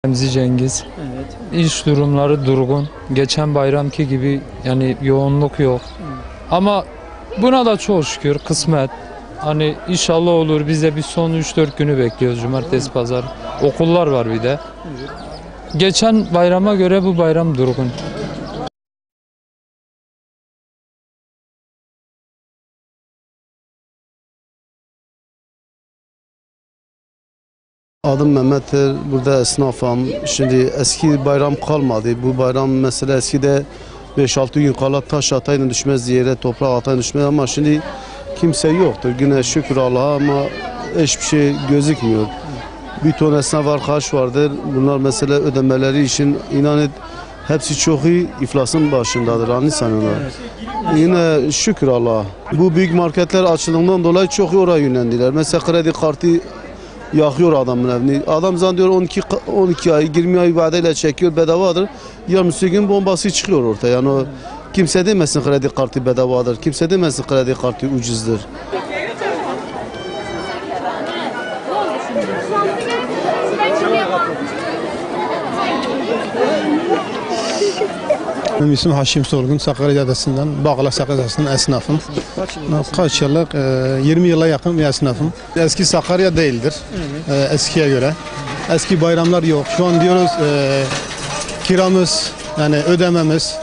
Remzi Cengiz. Evet. İş durumları durgun. Geçen bayramki gibi yani yoğunluk yok. Ama buna da çok şükür kısmet. Hani inşallah olur. Biz de bir son 3-4 günü bekliyoruz. Cumartesi, pazar. Okullar var bir de. Geçen bayrama göre bu bayram durgun. Adım Mehmet'tir. Burada esnafım. Şimdi eski bayram kalmadı. Bu bayram mesela eskide 5-6 gün kala taş atayla düşmez, yere toprak atayla düşmez ama şimdi kimse yoktur. Yine şükür Allah'a ama hiçbir şey gözükmüyor. Bir ton esnaf arkadaş vardır. Bunlar mesela ödemeleri için inanın hepsi çok iyi iflasın başındadır. Anlıyorlar. Yine şükür Allah'a. Bu büyük marketler açıldığından dolayı çok iyi oraya yönlendiler. Mesela kredi kartı yakıyor adamın evini. Adam zannediyor 12 ay 20 ay vadeyle çekiyor, bedavadır. Yarın gün bombası çıkıyor ortaya. Yani o, kimse demesin kredi kartı bedavadır. Kimse demesin kredi kartı ucuzdur. Benim ismim Haşim Sorgun, Sakarya Caddesi'nden, Bağla Sakarya'sının esnafım. Kaç yıllık, 20 yıla yakın bir esnafım. Eski Sakarya değildir, eskiye göre. Eski bayramlar yok. Şu an diyoruz kiramız, yani ödememiz,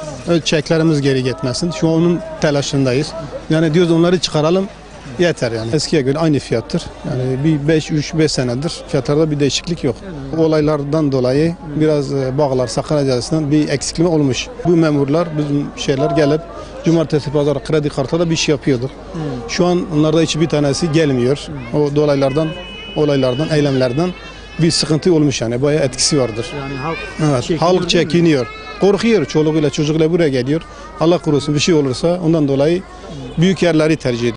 çeklerimiz geri gitmesin. Şu an onun telaşındayız. Yani diyoruz onları çıkaralım. Yeter yani. Eskiye göre aynı fiyattır. Yani bir 5 senedir fiyatlarda bir değişiklik yok. Olaylardan dolayı biraz Bağlar Sakarya Caddesi'nden bir eksikliği olmuş. Bu memurlar, bizim şeyler gelip cumartesi pazar kredi kartı bir şey yapıyorduk. Şu an onlarda hiçbir tanesi gelmiyor. O olaylardan, eylemlerden bir sıkıntı olmuş yani. Bayağı etkisi vardır. Yani Evet, halk çekiniyor. Korkuyor. Çoluğuyla çocukla buraya geliyor. Allah korusun bir şey olursa ondan dolayı büyük yerleri tercih ediyor.